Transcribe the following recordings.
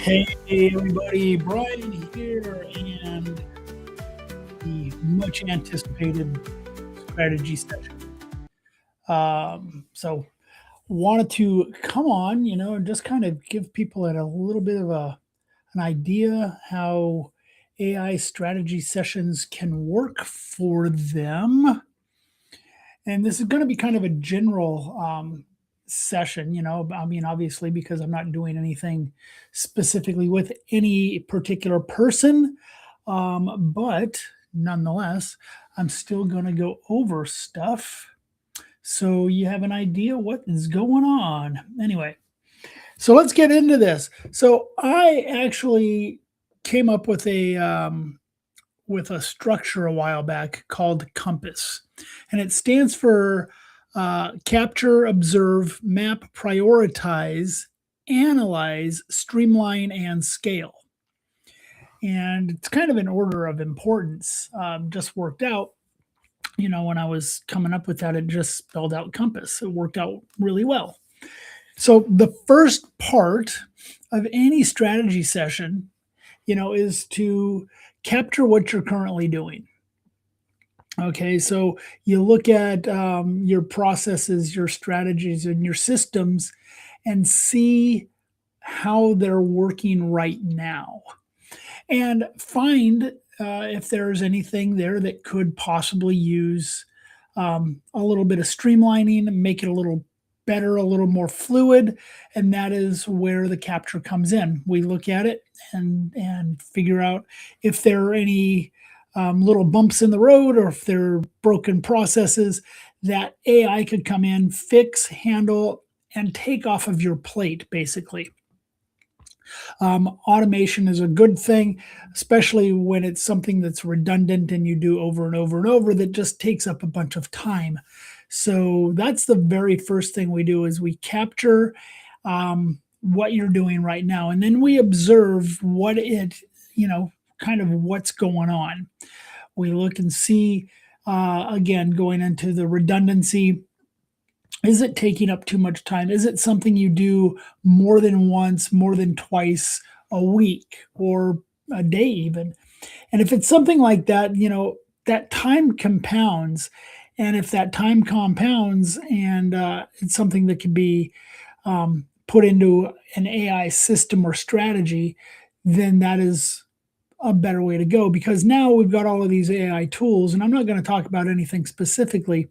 Hey everybody, Brian here, and the much anticipated strategy session. So wanted to come on, and just kind of give people a little bit of an idea how AI strategy sessions can work for them. And this is going to be kind of a general session, I mean, obviously, because I'm not doing anything specifically with any particular person. But nonetheless, I'm still going to go over stuff so you have an idea what is going on. Anyway, so let's get into this. So I actually came up with a structure a while back called Compass, and it stands for capture, observe, map, prioritize, analyze, streamline, and scale. And it's kind of an order of importance. Just worked out. When I was coming up with that, it just spelled out Compass. It worked out really well. So the first part of any strategy session, is to capture what you're currently doing. Okay, so you look at your processes, your strategies, and your systems and see how they're working right now. And find if there's anything there that could possibly use a little bit of streamlining, make it a little better, a little more fluid, and that is where the capture comes in. We look at it and figure out if there are any little bumps in the road or if there are broken processes that AI could come in, fix, handle, and take off of your plate, basically. Automation is a good thing, especially when it's something that's redundant and you do over and over and over that just takes up a bunch of time. So that's the very first thing we do is we capture what you're doing right now, and then we observe what kind of what's going on. We look and see, again, going into the redundancy. Is it taking up too much time? Is it something you do more than once, more than twice a week or a day even? And if it's something like that, that time compounds. And if that time compounds and it's something that can be put into an AI system or strategy, then that is a better way to go because now we've got all of these AI tools. And I'm not going to talk about anything specifically,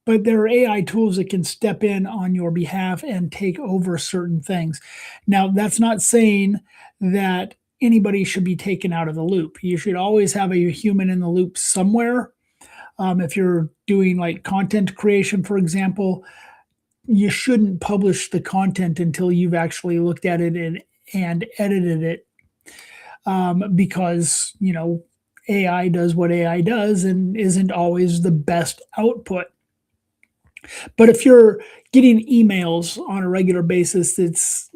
but there are AI tools that can step in on your behalf and take over certain things. Now, that's not saying that anybody should be taken out of the loop. You should always have a human in the loop somewhere. If you're doing like content creation, for example, you shouldn't publish the content until you've actually looked at it and edited it because, AI does what AI does and isn't always the best output. But if you're getting emails on a regular basis, that's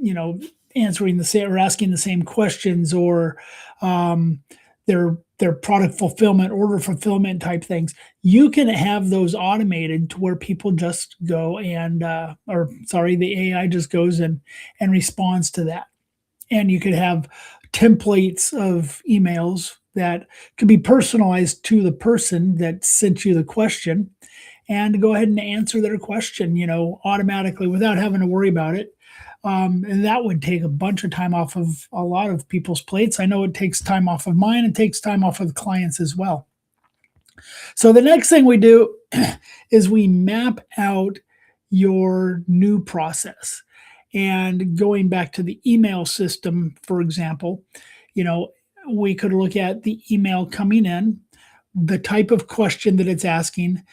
answering the same or asking the same questions, or their product fulfillment, order fulfillment type things, you can have those automated to where people just go and, or sorry, the AI just goes and responds to that. And you could have templates of emails that could be personalized to the person that sent you the question and go ahead and answer their question, automatically without having to worry about it. And that would take a bunch of time off of a lot of people's plates. I know it takes time off of mine. It takes time off of the clients as well. So the next thing we do is we map out your new process. And going back to the email system, for example, we could look at the email coming in, the type of question that it's asking.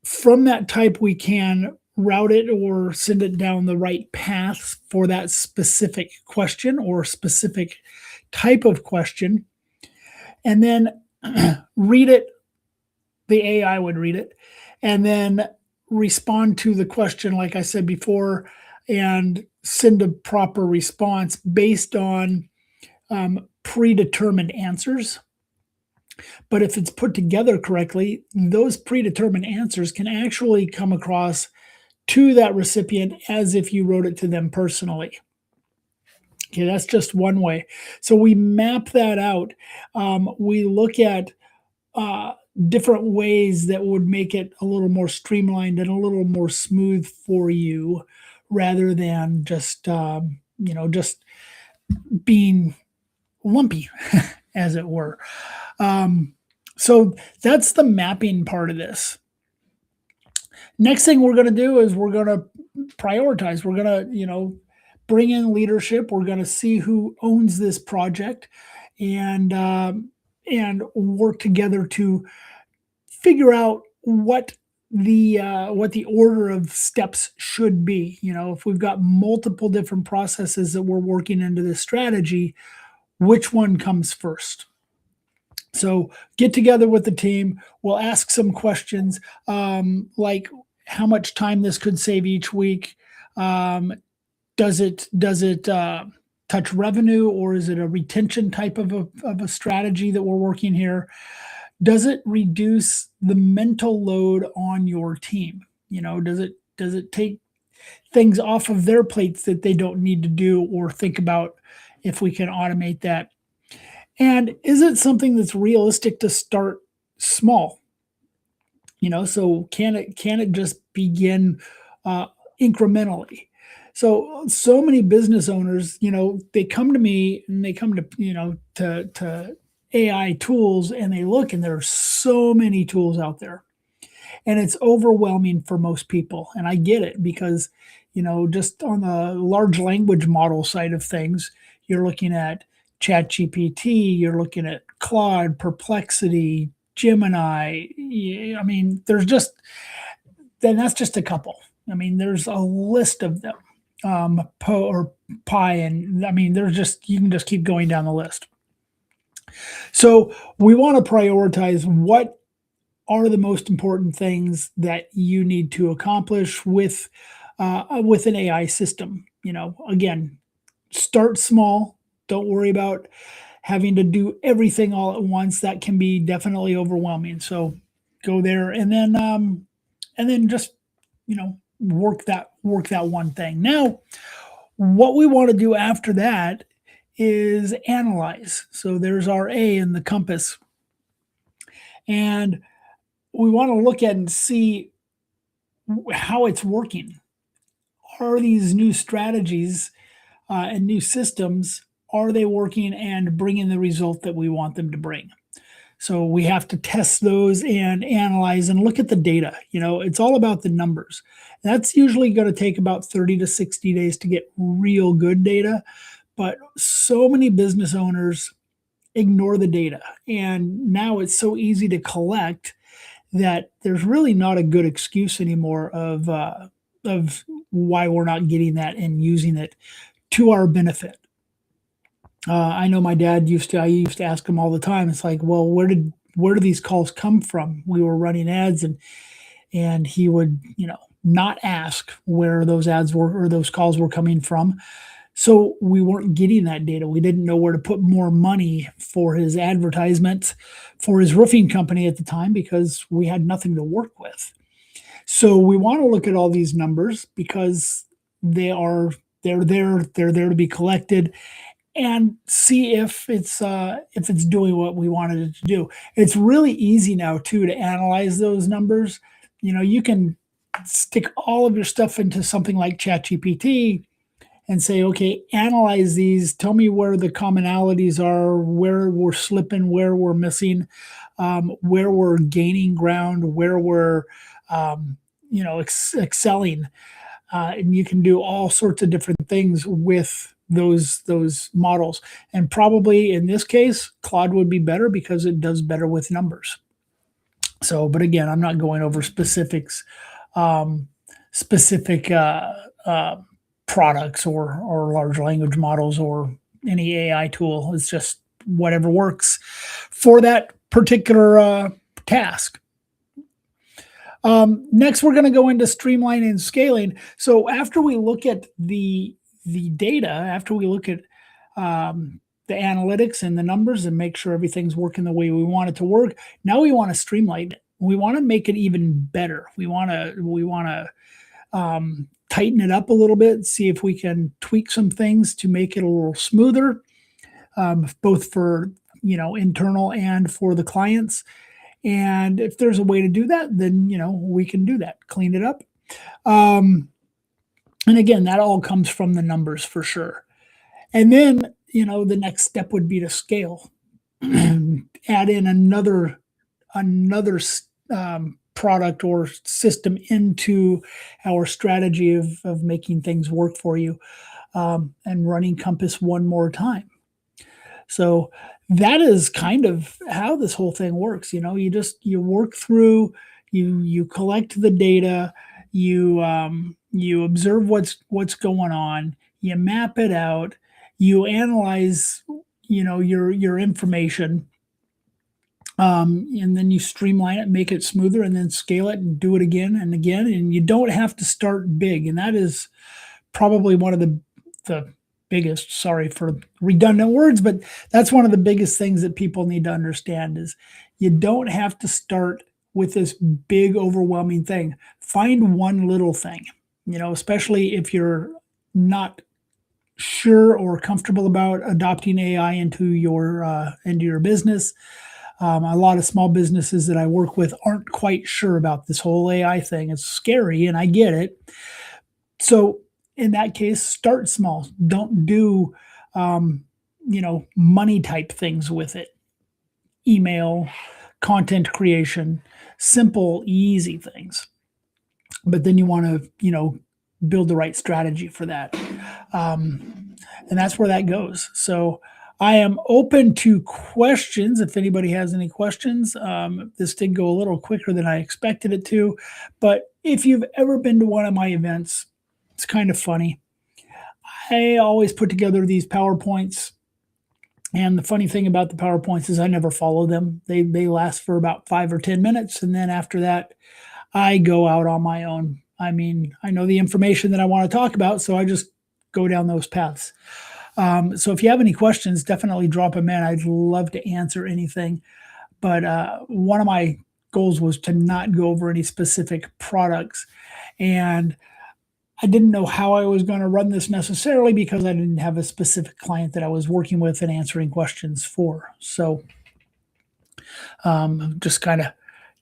From that type, we can route it or send it down the right path for that specific question or specific type of question. And then read it, the AI would read it, and then respond to the question, like I said before, and send a proper response based on predetermined answers. But if it's put together correctly, those predetermined answers can actually come across to that recipient as if you wrote it to them personally. Okay, that's just one way. So we map that out. We look at uh, different ways that would make it a little more streamlined and a little more smooth for you, rather than just just being lumpy, as it were. Um, so that's the mapping part of this. Next thing we're going to do is we're going to prioritize. We're going to, bring in leadership. We're going to see who owns this project, and and work together to figure out what the order of steps should be. If we've got multiple different processes that we're working into this strategy, which one comes first? So get together with the team. We'll ask some questions, like how much time this could save each week. Um, does it touch revenue, or is it a retention type of a strategy that we're working here? Does it reduce the mental load on your team? Does it take things off of their plates that they don't need to do, or think about if we can automate that? And is it something that's realistic to start small? So can it just begin uh, incrementally? So many business owners, they come to me, and they come to to AI tools, and they look, and there's so many tools out there, and it's overwhelming for most people. And I get it, because just on the large language model side of things, you're looking at ChatGPT, you're looking at Claude, Perplexity, Gemini. I mean, that's just a couple. I mean, there's a list of them. Po or Pi, and I mean, there's just you can just keep going down the list. So we want to prioritize what are the most important things that you need to accomplish with an AI system. Again, start small. Don't worry about having to do everything all at once. That can be definitely overwhelming. So go there, and then just work that one thing. Now, what we want to do after that is analyze. So there's our A in the compass, and we want to look at and see how it's working. Are these new strategies and new systems, are they working and bringing the result that we want them to bring? So we have to test those and analyze and look at the data. It's all about the numbers. That's usually going to take about 30 to 60 days to get real good data. But so many business owners ignore the data. And now it's so easy to collect that there's really not a good excuse anymore of why we're not getting that and using it to our benefit. I know my dad I used to ask him all the time. It's like, well, where do these calls come from? We were running ads, and he would, not ask where those ads were or those calls were coming from. So we weren't getting that data. We didn't know where to put more money for his advertisements for his roofing company at the time, because we had nothing to work with. So we want to look at all these numbers, because they're there to be collected, and see if it's doing what we wanted it to do. It's really easy now too to analyze those numbers. You can stick all of your stuff into something like ChatGPT and say, okay, analyze these. Tell me where the commonalities are, where we're slipping, where we're missing, where we're gaining ground, where we're excelling. And you can do all sorts of different things with those models. And probably in this case, Claude would be better because it does better with numbers. So, but again, I'm not going over specific products or large language models or any AI tool. It's just whatever works for that particular task. Next, we're going to go into streamlining and scaling. So after we look at the data, after we look at the analytics and the numbers and make sure everything's working the way we want it to work, now we want to streamline it. We want to make it even better. We want to tighten it up a little bit, see if we can tweak some things to make it a little smoother, both for internal and for the clients. And if there's a way to do that, then we can do that, clean it up. Um, and again, that all comes from the numbers for sure. And then the next step would be to scale, add in another product or system into our strategy of making things work for you, and running Compass one more time. So that is kind of how this whole thing works. You work through, you collect the data, you observe what's going on, you map it out, you analyze your information, and then you streamline it, make it smoother, and then scale it and do it again and again. And you don't have to start big. And that is probably one of the biggest, sorry for redundant words, but that's one of the biggest things that people need to understand is you don't have to start with this big, overwhelming thing. Find one little thing, especially if you're not sure or comfortable about adopting AI into your business. A lot of small businesses that I work with aren't quite sure about this whole AI thing. It's scary, and I get it. So in that case, start small. Don't do, money type things with it. Email, content creation, simple, easy things. But then you want to, build the right strategy for that. And that's where that goes. So I am open to questions if anybody has any questions. This did go a little quicker than I expected it to, but if you've ever been to one of my events, it's kind of funny. I always put together these PowerPoints, and the funny thing about the PowerPoints is I never follow them. They last for about 5 or 10 minutes, and then after that, I go out on my own. I mean, I know the information that I want to talk about, so I just go down those paths. So if you have any questions, definitely drop them in. I'd love to answer anything. But one of my goals was to not go over any specific products. And I didn't know how I was going to run this necessarily because I didn't have a specific client that I was working with and answering questions for. So just kind of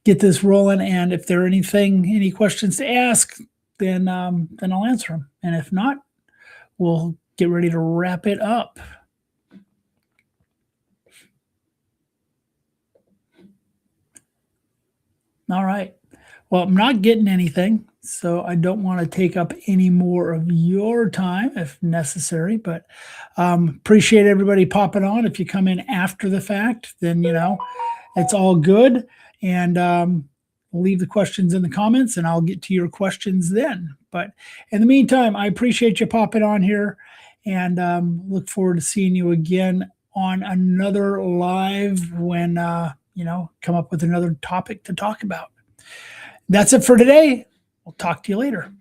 get this rolling. And if there are any questions to ask, then I'll answer them. And if not, we'll get ready to wrap it up. All right. Well, I'm not getting anything, so I don't want to take up any more of your time if necessary, but appreciate everybody popping on. If you come in after the fact, then, it's all good. And leave the questions in the comments and I'll get to your questions then. But in the meantime, I appreciate you popping on here, and look forward to seeing you again on another live when, come up with another topic to talk about. That's it for today. We'll talk to you later.